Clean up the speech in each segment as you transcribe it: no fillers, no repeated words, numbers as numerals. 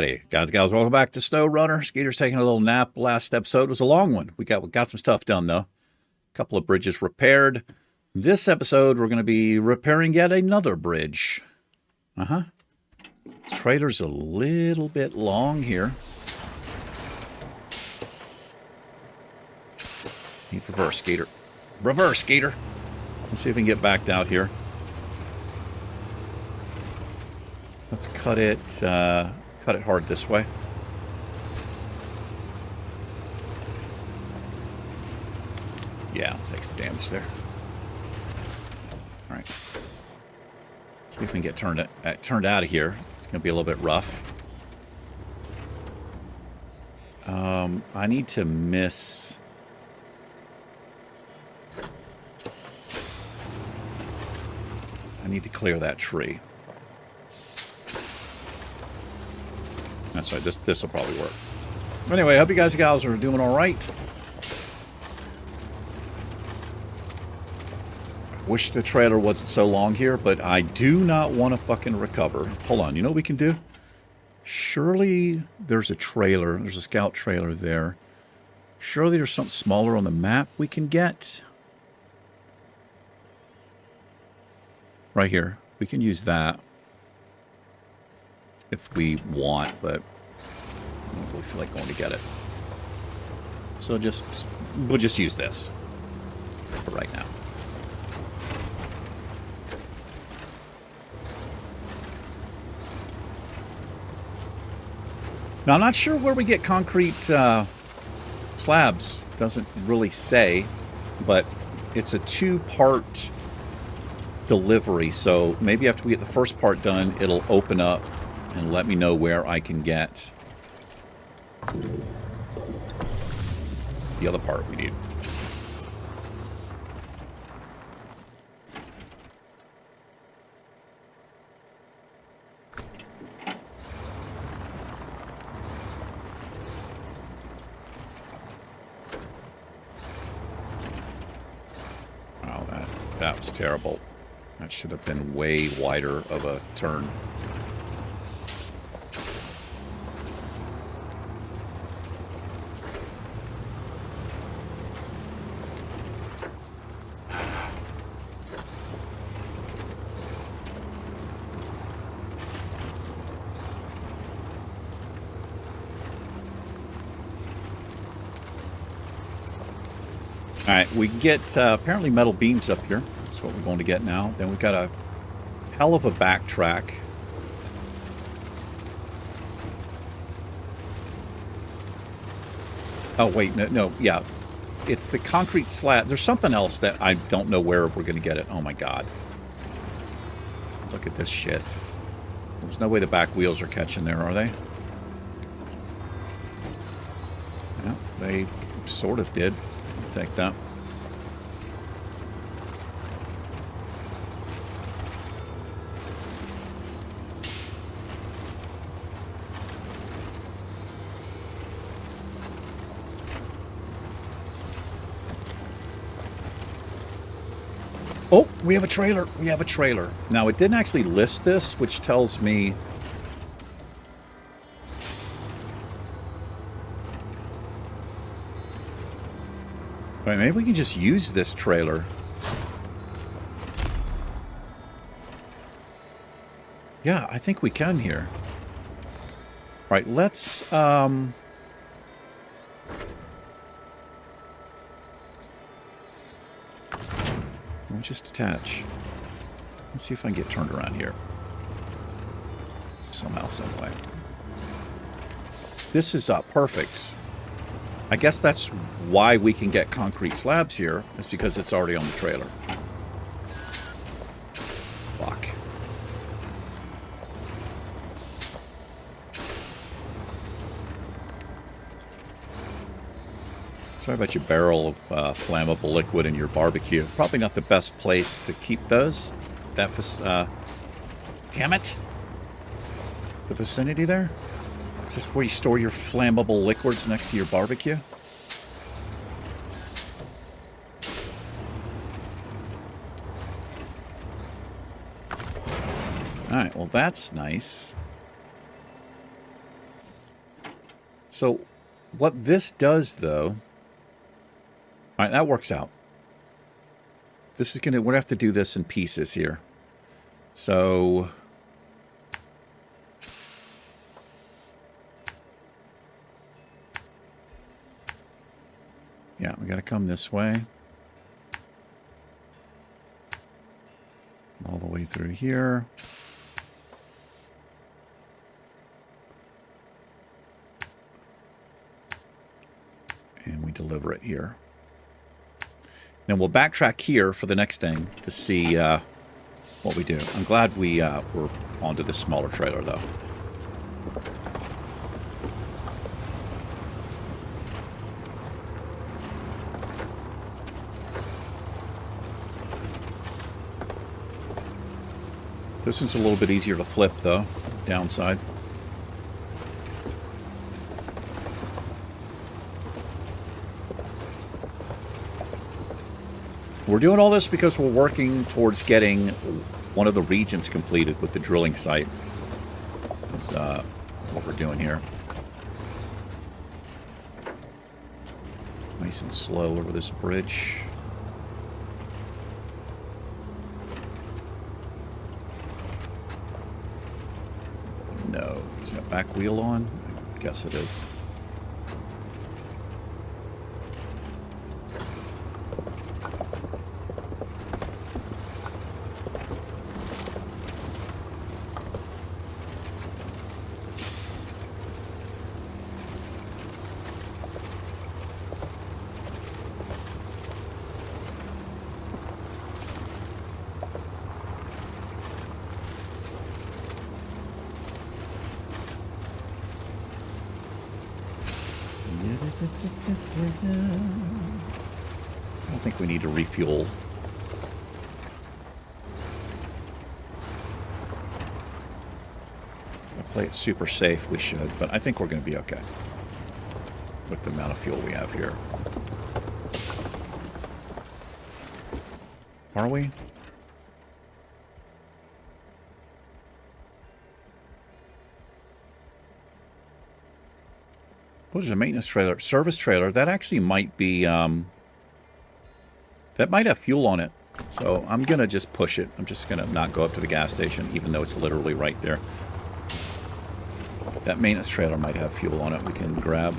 Alrighty, guys and gals, welcome back to SnowRunner. Skeeter's taking a little nap. Last episode was a long one. We got some stuff done, though. A couple of bridges repaired. This episode, we're going to be repairing yet another bridge. The trailer's a little bit long here. Need reverse, Skeeter. Reverse, Skeeter. Let's see if we can get backed out here. Let's cut it hard this way. Yeah, let's take some damage there. All right. See if we can get turned out of here. It's going to be a little bit rough. I need to miss. I need to clear that tree. That's right. This will probably work. Anyway, I hope you guys and gals are doing all right. Wish the trailer wasn't so long here, but I do not want to fucking recover. Hold on. You know what we can do? Surely there's a trailer. There's a scout trailer there. Surely there's something smaller on the map we can get. Right here. We can use that. If we want, but I don't really feel like going to get it. So we'll just use this for right now. Now, I'm not sure where we get concrete slabs. Doesn't really say, but it's a two-part delivery. So maybe after we get the first part done, it'll open up and let me know where I can get the other part we need. Wow, that was terrible. That should have been way wider of a turn. Alright, we get apparently metal beams up here. That's what we're going to get now. Then we've got a hell of a backtrack. Oh, wait, no, yeah. It's the concrete slab. There's something else that I don't know where we're going to get it. Oh, my God. Look at this shit. There's no way the back wheels are catching there, are they? Yeah, they sort of did. I'll take that. Oh, we have a trailer. We have a trailer. Now, it didn't actually list this, which tells me... Right, maybe we can just use this trailer. Yeah, I think we can here. All right, let's... We'll just attach. Let's see if I can get turned around here. Somehow, some way. This is perfect. I guess that's why we can get concrete slabs here. It's because it's already on the trailer. Fuck. Sorry about your barrel of flammable liquid in your barbecue. Probably not the best place to keep those. That was, damn it. The vicinity there? Is this where you store your flammable liquids next to your barbecue? Alright, well that's nice. So what this does, though... All right, that works out. This is going to... We're going to have to do this in pieces here. So... Yeah, we got to come this way. All the way through here. And we deliver it here. Then we'll backtrack here for the next thing to see what we do. I'm glad we're onto this smaller trailer, though. This one's a little bit easier to flip, though. Downside. We're doing all this because we're working towards getting one of the regions completed with the drilling site. That's what we're doing here. Nice and slow over this bridge. No. Is that back wheel on? I guess it is. I don't think we need to refuel. I'll play it super safe, we should, but I think we're going to be okay with the amount of fuel we have here. Are we? Oh, there's a maintenance trailer, service trailer. That actually might be, that might have fuel on it. So I'm going to just push it. I'm just going to not go up to the gas station, even though it's literally right there. That maintenance trailer might have fuel on it we can grab.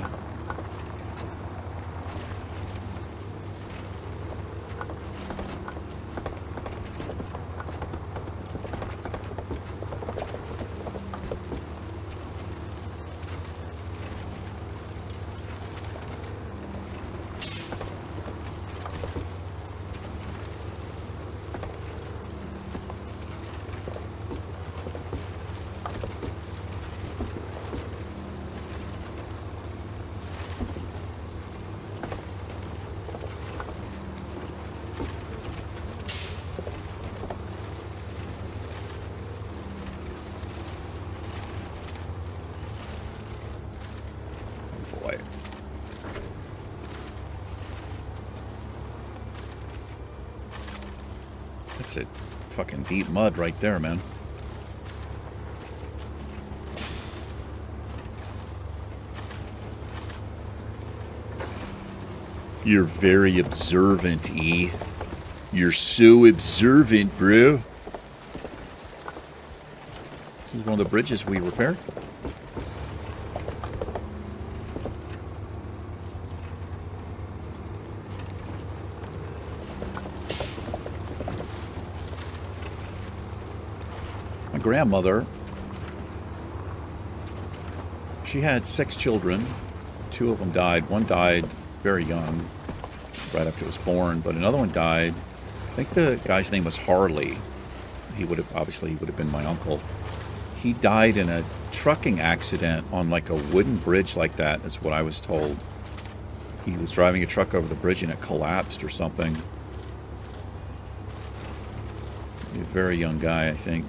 That's it. Fucking deep mud right there, man. You're very observant, E. You're so observant, bro. This is one of the bridges we repaired. My grandmother, she had 6 children. 2 of them died. One died very young, right after it was born, but another one died. I think the guy's name was Harley. He would have been my uncle. He died in a trucking accident on like a wooden bridge like that, is what I was told. He was driving a truck over the bridge and it collapsed or something. A very young guy, I think.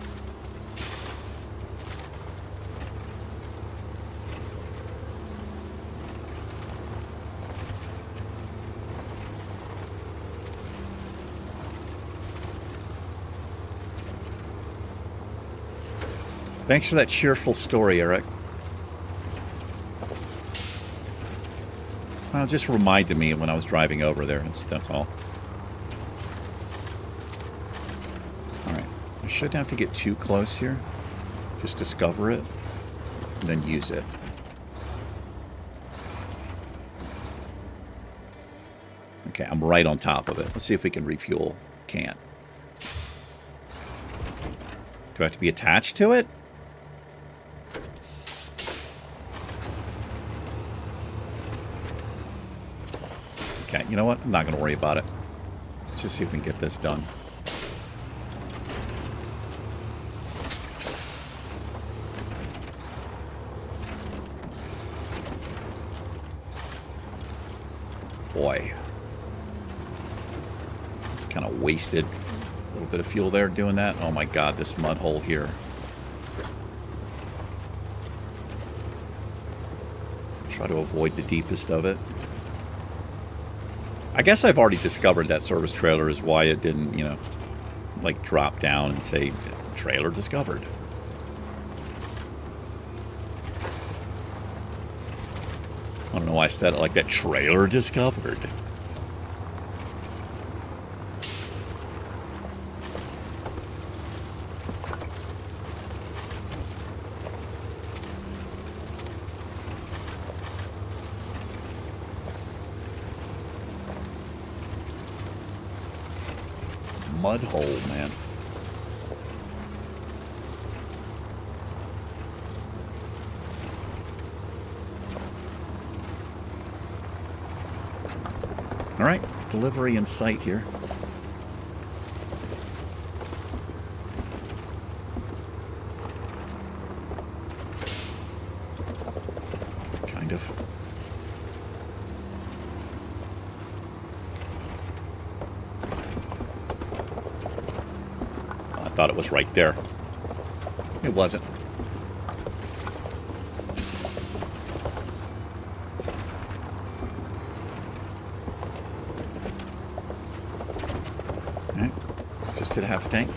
Thanks for that cheerful story, Eric. Just reminded me when I was driving over there. That's all. Alright. I shouldn't have to get too close here. Just discover it. And then use it. Okay, I'm right on top of it. Let's see if we can refuel. Can't. Do I have to be attached to it? Okay, you know what? I'm not going to worry about it. Let's just see if we can get this done. Boy. Just kind of wasted a little bit of fuel there doing that. Oh my god, this mud hole here. Try to avoid the deepest of it. I guess I've already discovered that service trailer is why it didn't, you know, like drop down and say, trailer discovered. I don't know why I said it like that. Trailer discovered. Mud hole, man. All right, delivery in sight here. Kind of. I thought it was right there. It wasn't. To the half tank.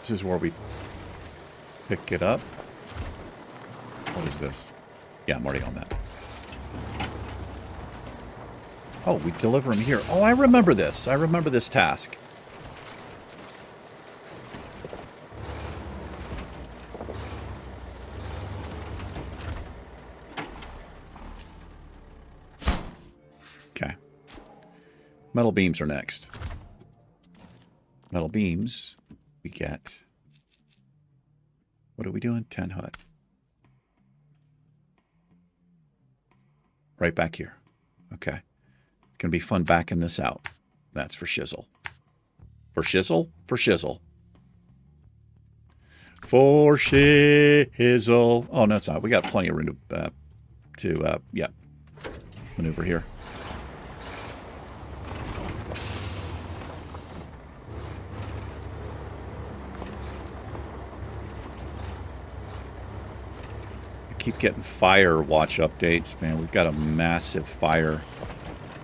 This is where we pick it up. What is this? Yeah, I'm already on that. Oh, we deliver them here. Oh, I remember this. I remember this task. Okay. Metal beams are next. Metal beams, we get... What are we doing? 10 hut. Right back here. Okay. Gonna be fun backing this out. That's for shizzle. For shizzle? For shizzle. For shizzle. Oh, no, it's not. We got plenty of room to yeah, maneuver here. I keep getting fire watch updates, man. We've got a massive fire.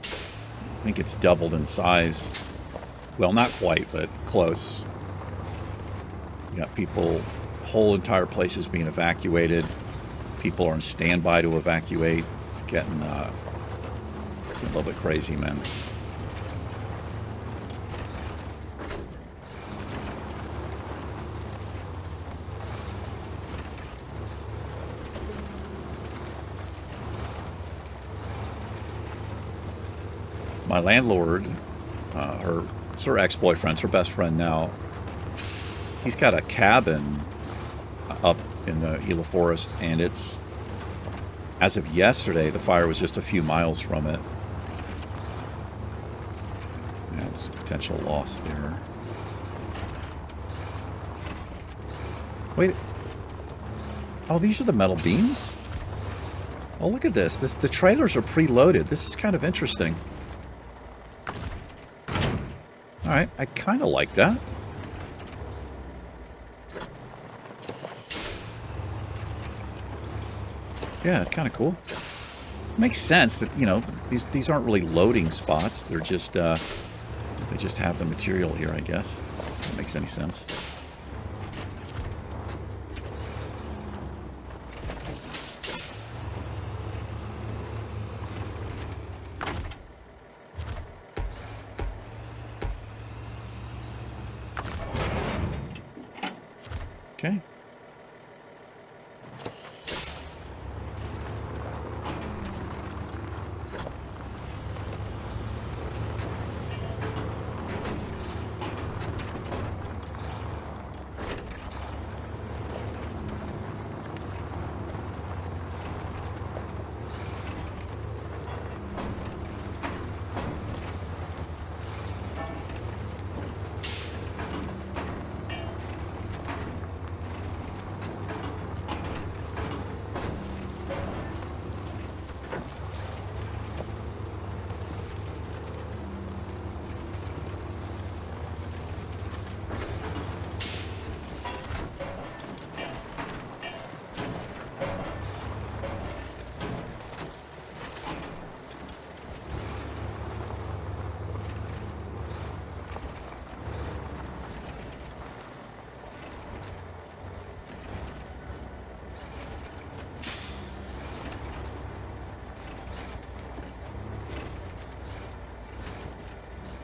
I think it's doubled in size. Well, not quite, but close. You got people, whole entire places being evacuated. People are on standby to evacuate. It's getting a little bit crazy, man. My landlord, it's her ex-boyfriend's her best friend now. He's got a cabin up in the Gila Forest, and it's, as of yesterday, the fire was just a few miles from it. That's a potential loss there. Wait. Oh, these are the metal beams? Oh, look at this. The trailers are preloaded. This is kind of interesting. Alright, I kind of like that. Yeah, it's kind of cool. Makes sense that, you know, these aren't really loading spots. They're just they just have the material here, I guess. If that makes any sense. Okay.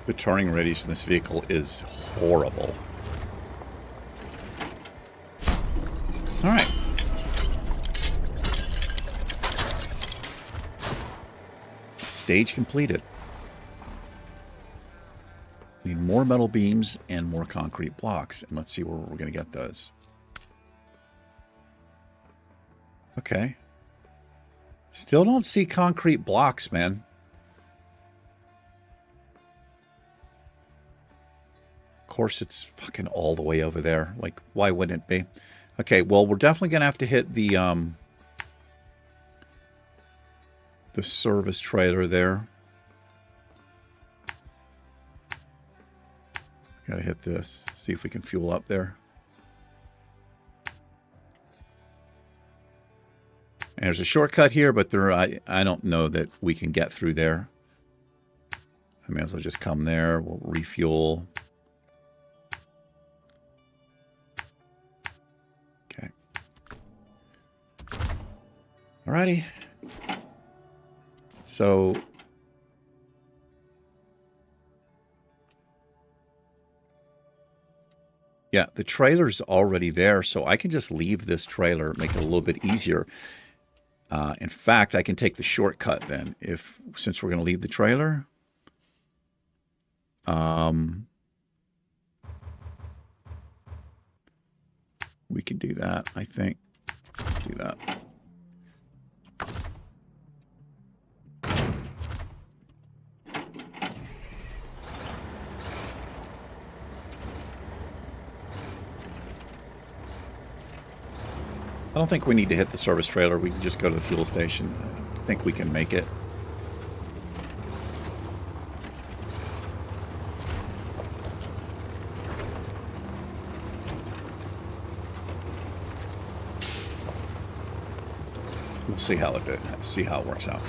The turning radius in this vehicle is horrible. All right. Stage completed. Need more metal beams and more concrete blocks. And let's see where we're going to get those. Okay. Still don't see concrete blocks, man. Of course, it's fucking all the way over there. Like, why wouldn't it be? Okay, well, we're definitely going to have to hit the service trailer there. Got to hit this. See if we can fuel up there. And there's a shortcut here, but there I don't know that we can get through there. I may as well just come there. We'll refuel. Okay. Alrighty. So yeah, the trailer's already there, so I can just leave this trailer, make it a little bit easier. In fact, I can take the shortcut then, since we're going to leave the trailer. We can do that, I think. Let's do that. I don't think we need to hit the service trailer. We can just go to the fuel station. I think we can make it. We'll see how it works out.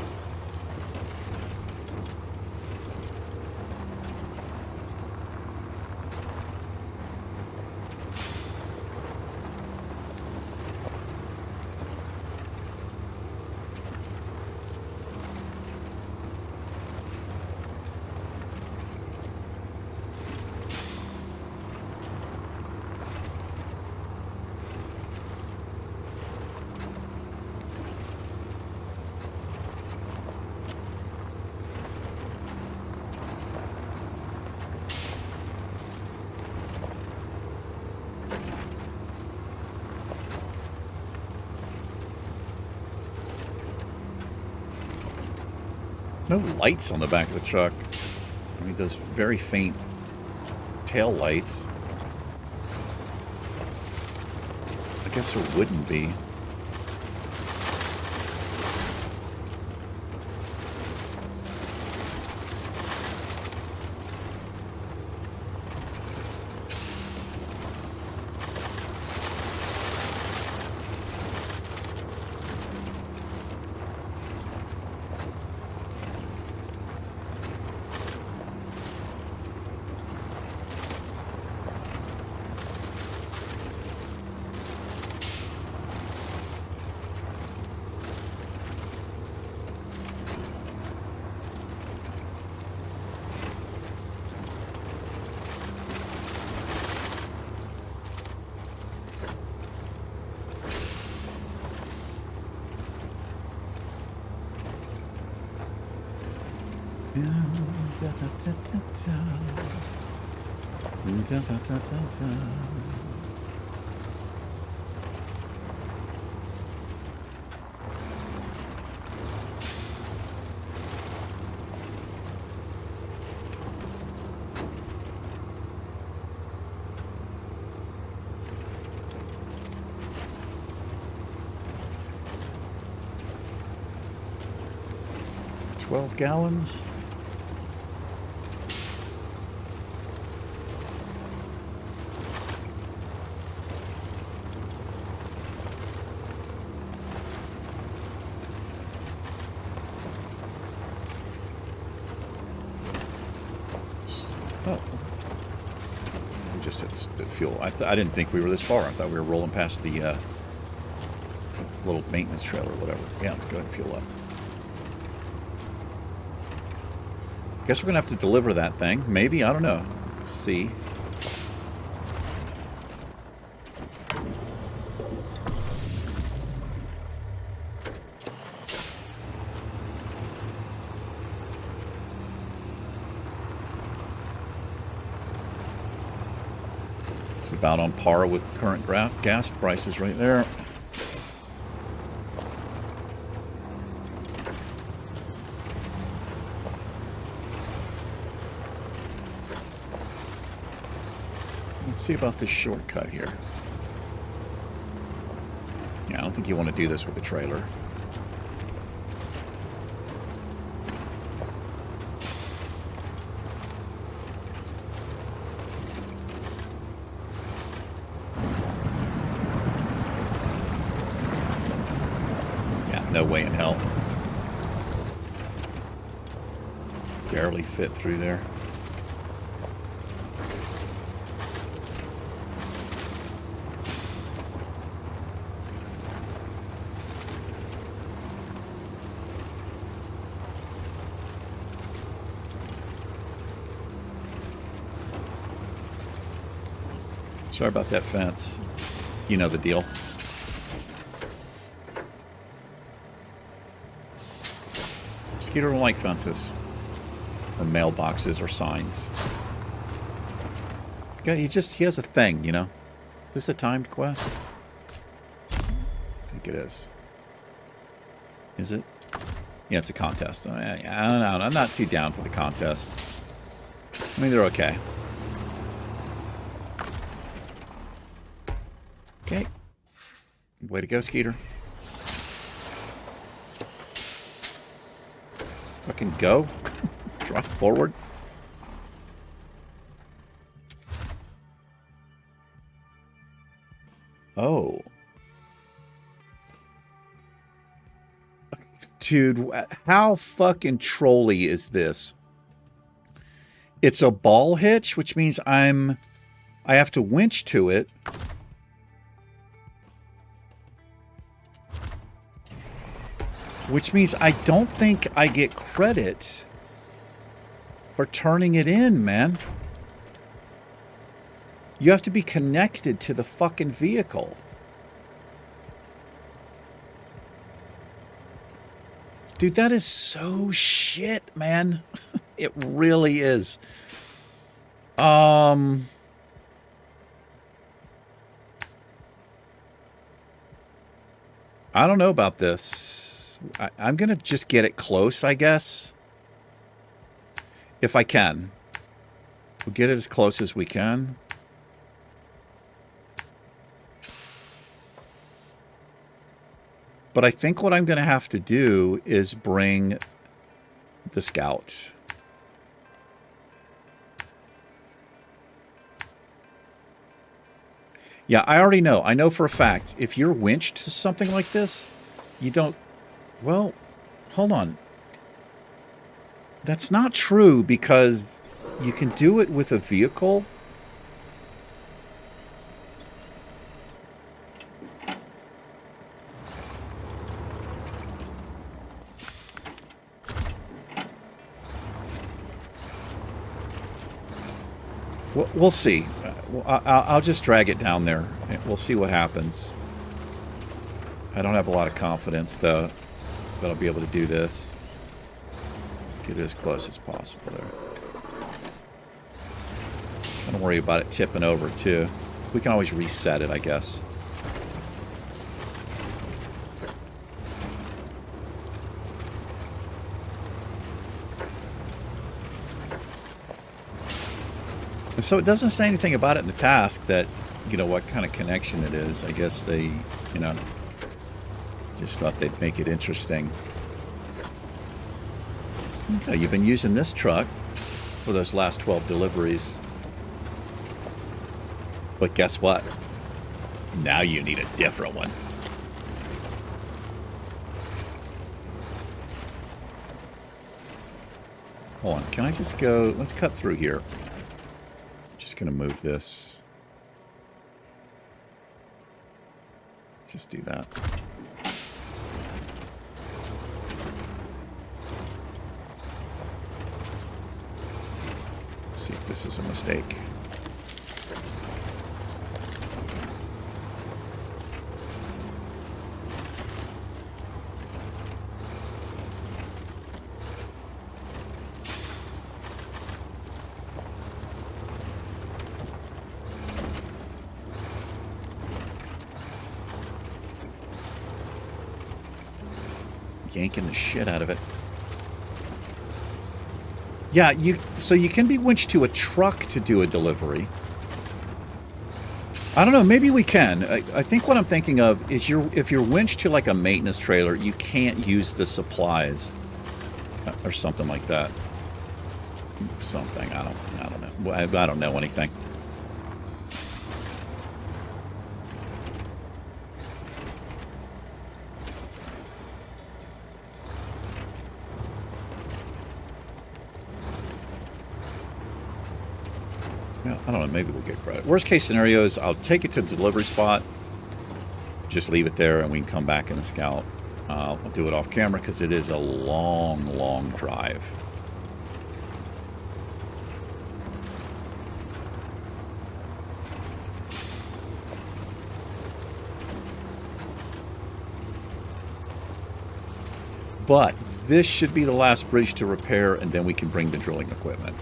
No lights on the back of the truck. I mean, those very faint tail lights. I guess there wouldn't be. $12 gallons. Oh, we just hit fuel. I didn't think we were this far. I thought we were rolling past the little maintenance trailer or whatever. Yeah, let's go ahead and fuel up. Guess we're gonna have to deliver that thing. Maybe, I don't know. Let's see. It's about on par with current gas prices right there. Let's see about this shortcut here. Yeah, I don't think you want to do this with a trailer. Yeah, no way in hell. Barely fit through there. Sorry about that fence. You know the deal. Skeeter don't like fences. Or mailboxes or signs. He has a thing, you know? Is this a timed quest? I think it is. Is it? Yeah, it's a contest. I don't know. I'm not too down for the contests. I mean, they're okay. Okay. Way to go, Skeeter. Fucking go. Drive forward. Oh. Dude, how fucking trolly is this? It's a ball hitch, which means I have to winch to it. Which means I don't think I get credit for turning it in, man. You have to be connected to the fucking vehicle. Dude, that is so shit, man. It really is. I don't know about this. I'm going to just get it close, I guess. If I can. We'll get it as close as we can. But I think what I'm going to have to do is bring the Scout. Yeah, I already know. I know for a fact, if you're winched to something like this, you don't... Well, hold on. That's not true because you can do it with a vehicle. We'll see. I'll just drag it down there. We'll see what happens. I don't have a lot of confidence, though, that I'll be able to do this. Get it as close as possible there. Don't worry about it tipping over, too. We can always reset it, I guess. And so it doesn't say anything about it in the task that, you know, what kind of connection it is. I guess they, you know, just thought they'd make it interesting. Okay, you've been using this truck for those last 12 deliveries. But guess what? Now you need a different one. Hold on, can I just go... Let's cut through here. Just going to move this. Just do that. See if this is a mistake. Yanking the shit out of it. Yeah, so you can be winched to a truck to do a delivery. I don't know, maybe we can. I think what I'm thinking of is if you're winched to like a maintenance trailer, you can't use the supplies or something like that. Something, I don't know. I don't know anything. I don't know, maybe we'll get credit. Worst case scenario is I'll take it to the delivery spot, just leave it there, and we can come back in the Scout. I'll do it off camera because it is a long, long drive. But this should be the last bridge to repair, and then we can bring the drilling equipment.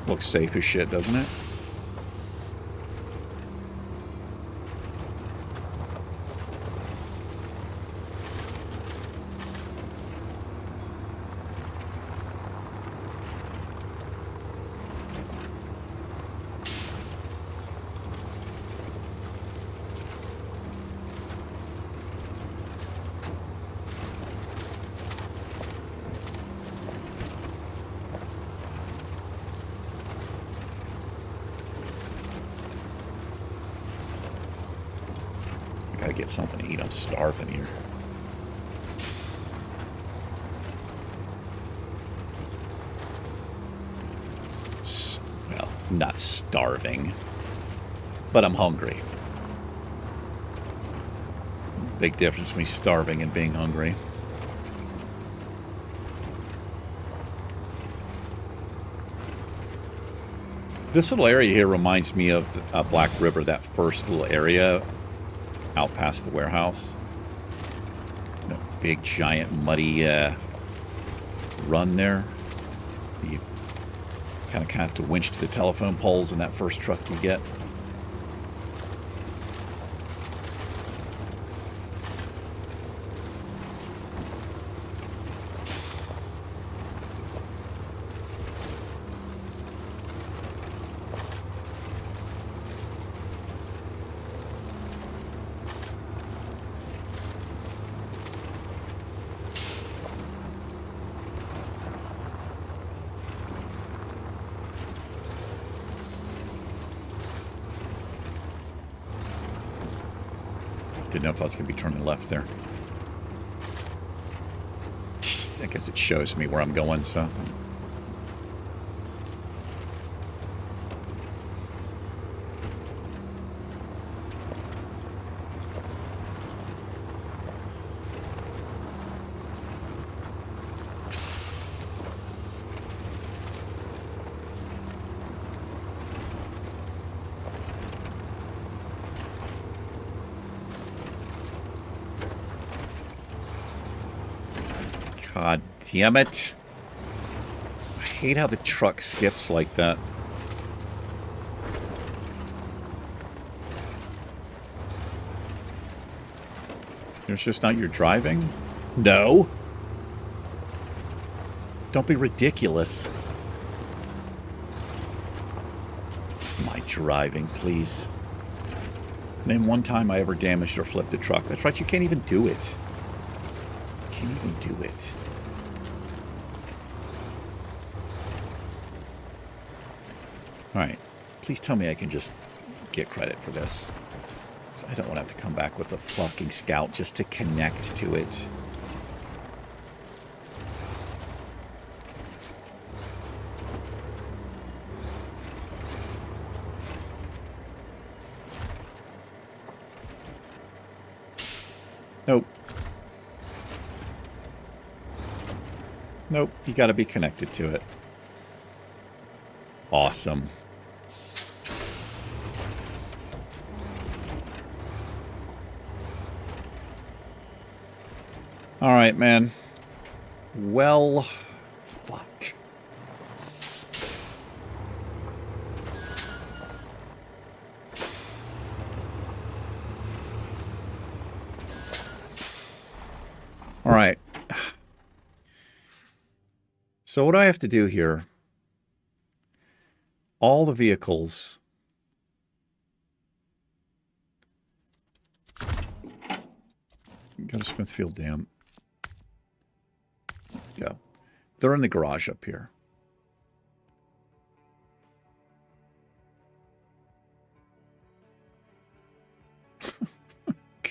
Looks safe as shit, doesn't it? Gotta get something to eat. I'm starving here. Well, not starving, but I'm hungry. Big difference between starving and being hungry. This little area here reminds me of Black River, that first little area out past the warehouse. The big, giant, muddy run there. You kind of have to winch to the telephone poles in that first truck you get. Didn't know if I was going to be turning left there. I guess it shows me where I'm going, so... God damn it. I hate how the truck skips like that. It's just not your driving? No. Don't be ridiculous. My driving, please. Name one time I ever damaged or flipped a truck. That's right, you can't even do it. You can't even do it. Alright. Please tell me I can just get credit for this. I don't want to have to come back with a fucking scout just to connect to it. Nope. Nope, you gotta be connected to it. Awesome. Alright, man. Well, fuck. Alright. So what do I have to do here? All the vehicles... Go to Smithfield Dam. Go. They're in the garage up here.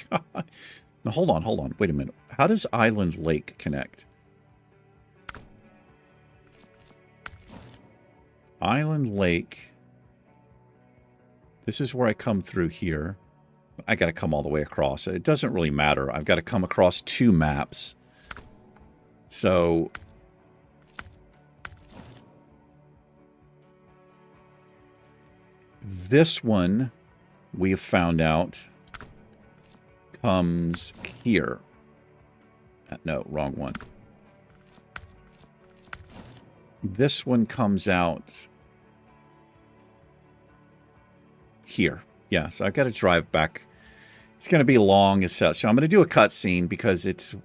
God. Now, hold on. Wait a minute. How does Island Lake connect? Island Lake. This is where I come through here. I got to come all the way across. It doesn't really matter. I've got to come across 2 maps. So... this one, we have found out, comes here. No, wrong one. This one comes out here. Yeah, so I've got to drive back. It's going to be long as such. So I'm going to do a cutscene because it's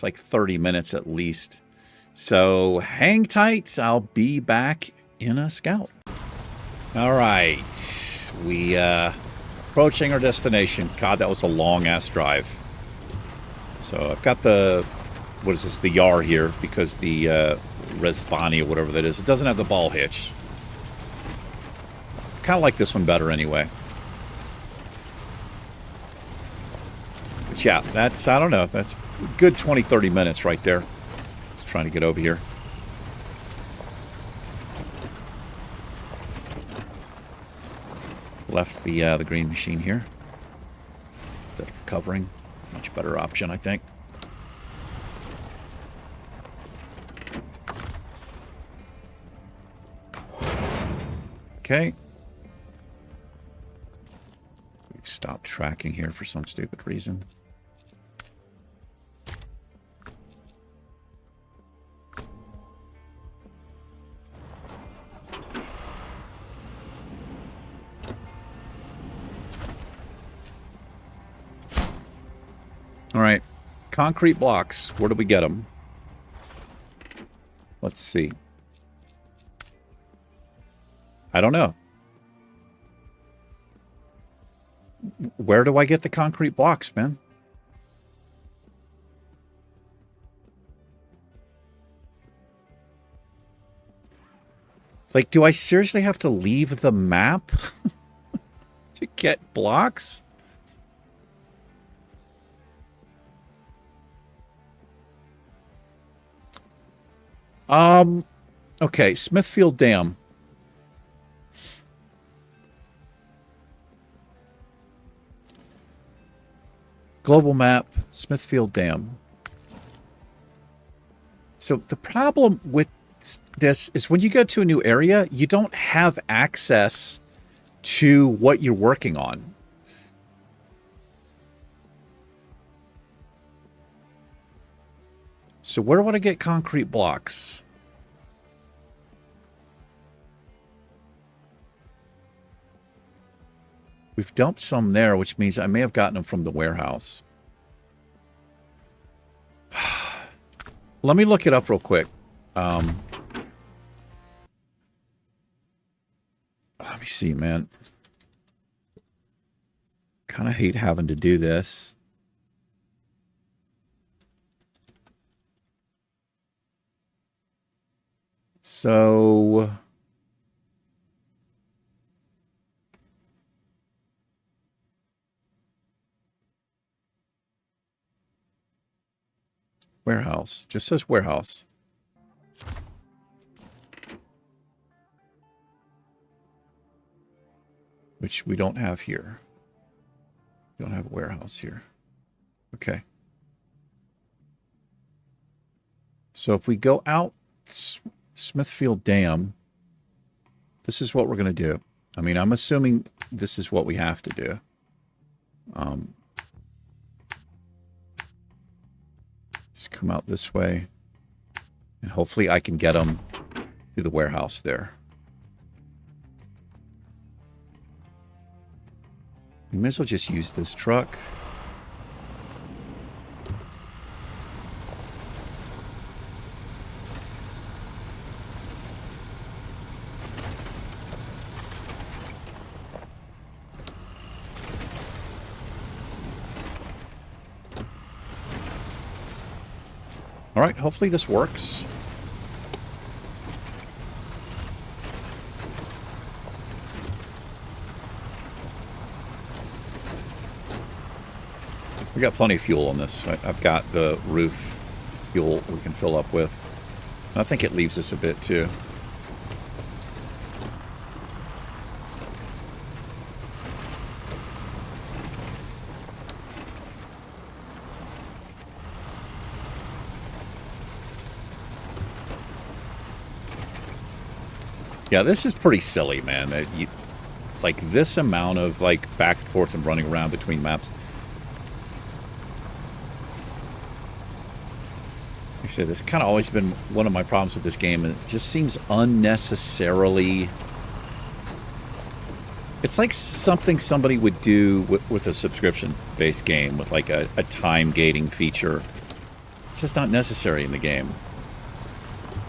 like 30 minutes at least. So hang tight. I'll be back in a scout. All right. We approaching our destination. God, that was a long-ass drive. So I've got the, what is this, the Yar here because the Resvani or whatever that is, it doesn't have the ball hitch. Kind of like this one better anyway. But yeah, that's, I don't know, that's a good 20, 30 minutes right there. Just trying to get over here. Left the green machine here. Instead of recovering. Much better option, I think. Okay. We've stopped tracking here for some stupid reason. All right. Concrete blocks. Where do we get them? Let's see. I don't know. Where do I get the concrete blocks, man? Like, do I seriously have to leave the map to get blocks? Okay, Smithfield Dam. Global map, Smithfield Dam. So the problem with this is when you go to a new area, you don't have access to what you're working on. So where would I get concrete blocks? We've dumped some there, which means I may have gotten them from the warehouse. Let me look it up real quick. Let me see, man. Kind of hate having to do this. So... warehouse. Just says warehouse. Which we don't have here. We don't have a warehouse here. Okay. So if we go out Smithfield Dam, this is what we're going to do. I mean, I'm assuming this is what we have to do. Just come out this way. And hopefully I can get them through the warehouse there. We may as well just use this truck. All right, hopefully this works. We got plenty of fuel on this. I've got the roof fuel we can fill up with. I think it leaves us a bit too. Yeah, this is pretty silly, man. It's like this amount of like back and forth and running around between maps. Like I said, this kind of always been one of my problems with this game. It just seems unnecessarily... It's like something somebody would do with a subscription-based game with like a time gating feature. It's just not necessary in the game.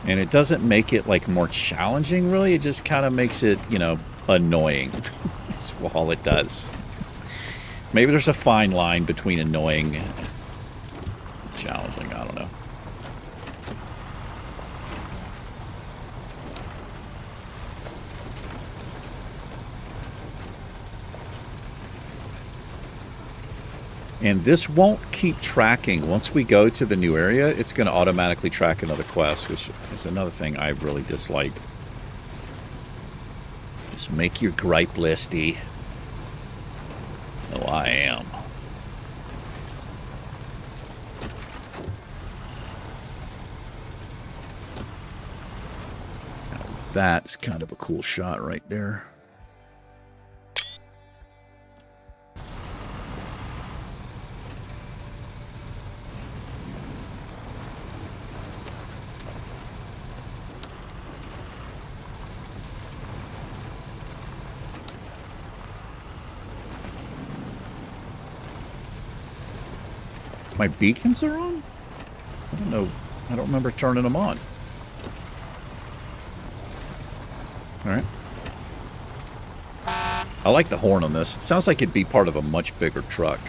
And it doesn't make it, like, more challenging, really. It just kind of makes it, you know, annoying. That's all it does. Maybe there's a fine line between annoying and challenging. I don't know. And this won't keep tracking. Once we go to the new area, it's going to automatically track another quest, which is another thing I really dislike. Just make your gripe listy. Oh, I am. Now, that's kind of a cool shot right there. My beacons are on? I don't know. I don't remember turning them on. Alright. I like the horn on this. It sounds like it'd be part of a much bigger truck.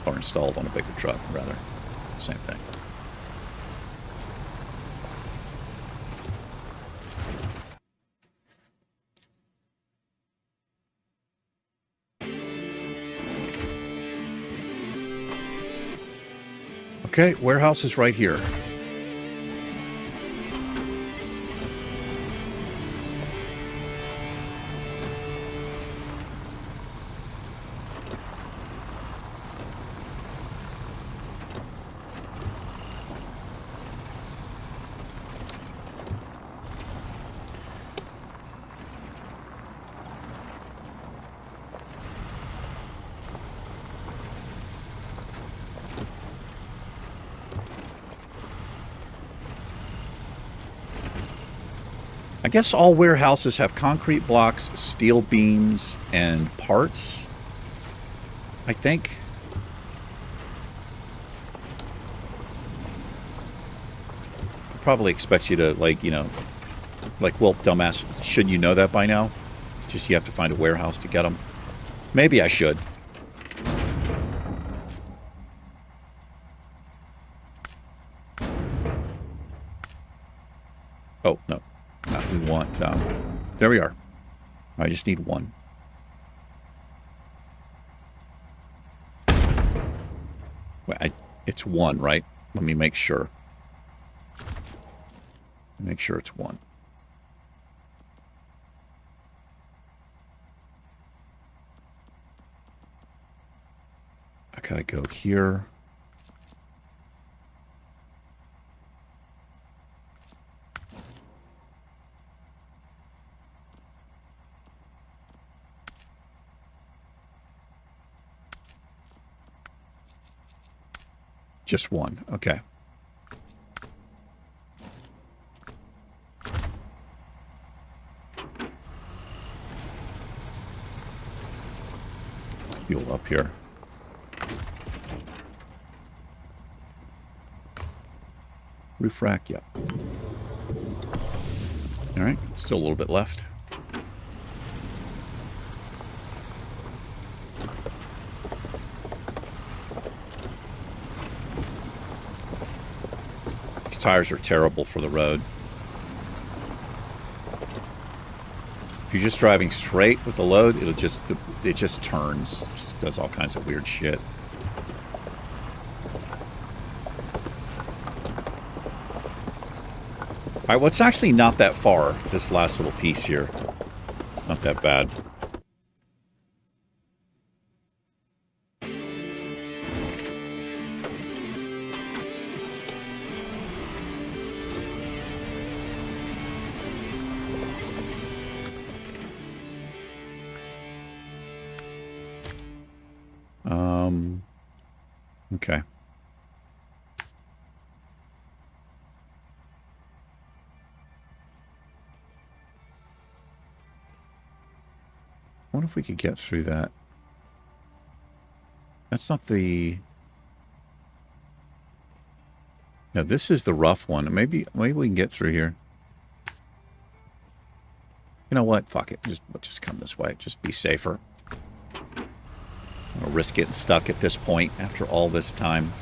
Or installed on a bigger truck, rather. Same thing. Okay, warehouse is right here. I guess all warehouses have concrete blocks, steel beams, and parts. I think. I probably expect you to, like, you know, like, well, dumbass, shouldn't you know that by now? Just you have to find a warehouse to get them. Maybe I should. Oh, no. We want, there we are. I just need one. Wait, it's one, right? Let me make sure. Make sure it's one. I gotta go here. Just one. Okay. Fuel up here. Roof rack, yep. All right, still a little bit left. These tires are terrible for the road. If you're just driving straight with the load, it just turns. It just does all kinds of weird shit. All right, well, it's actually not that far, this last little piece here. It's not that bad. Okay. I wonder if we could get through that. That's not the... No, this is the rough one. Maybe we can get through here. You know what? Fuck it. Just come this way. Just be safer. I'm gonna risk getting stuck at this point after all this time.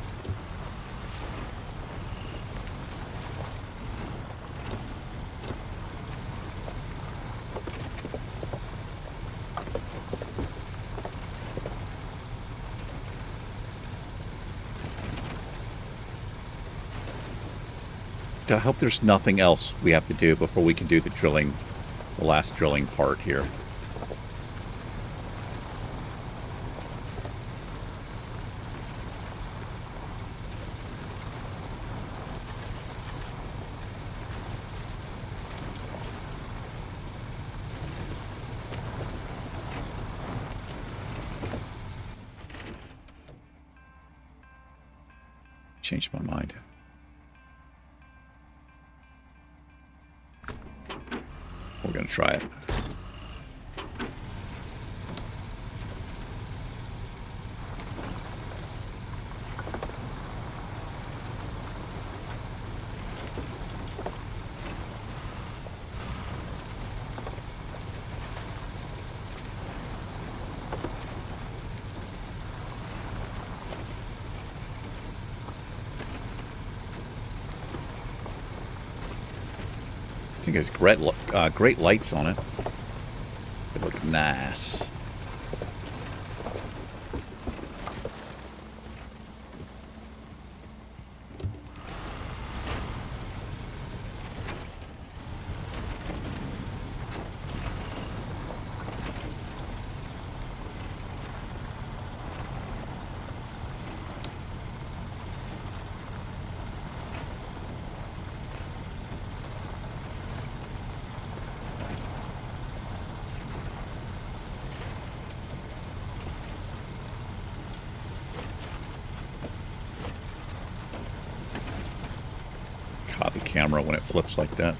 I hope there's nothing else we have to do before we can do the drilling, the last drilling part here. Changed my mind. We're going to try it. I think it's great lights on it. They look nice. God, the camera when it flips like that.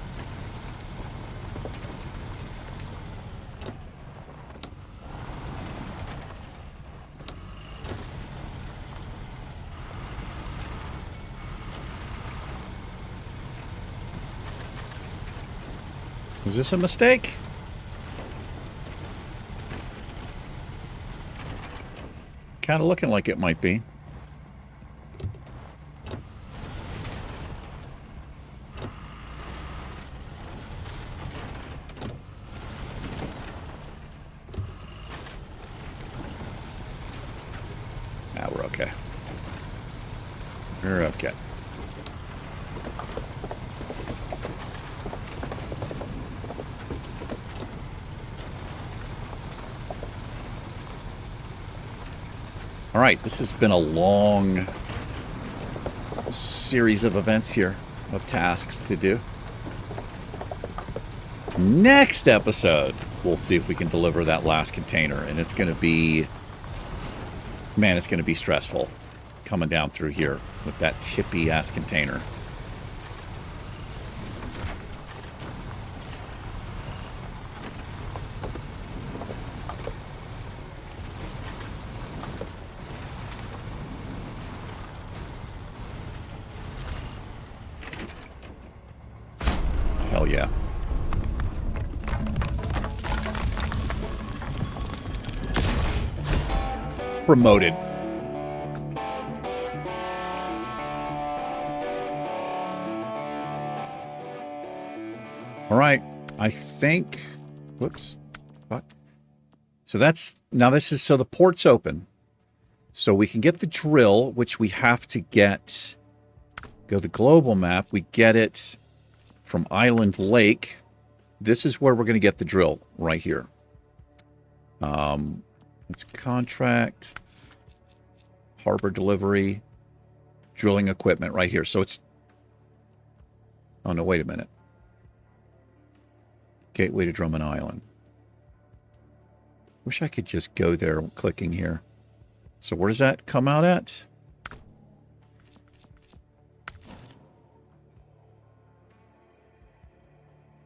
Is this a mistake? Kind of looking like it might be. Now we're okay. We're okay. All right, this has been a long series of events here, of tasks to do. Next episode, we'll see if we can deliver that last container, and it's going to be, man, it's going to be stressful coming down through here with that tippy-ass container. Hell yeah. Promoted. All right. I think, whoops. Fuck. So that's, now this is, so the port's open. So we can get the drill, which we have to get, go to the global map. We get it from Island Lake. This is where we're going to get the drill, right here. It's contract, harbor delivery, drilling equipment right here. So it's, oh no, wait a minute. Gateway to Drummond Island. Wish I could just go there clicking here. So where does that come out at?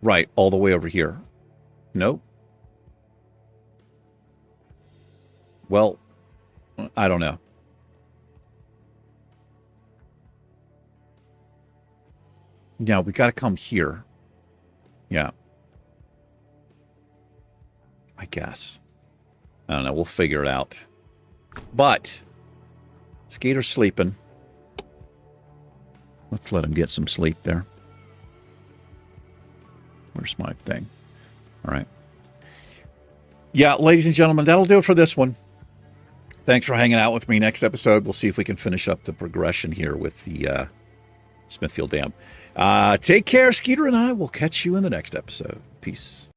Right, all the way over here. Nope. Well, I don't know. Now, we got to come here. Yeah. I guess. I don't know. We'll figure it out. But, Skeeter's sleeping. Let's let him get some sleep there. Where's my thing? All right. Yeah, ladies and gentlemen, that'll do it for this one. Thanks for hanging out with me. Next episode, we'll see if we can finish up the progression here with the Smithfield Dam. Take care, Skeeter, and I will catch you in the next episode. Peace.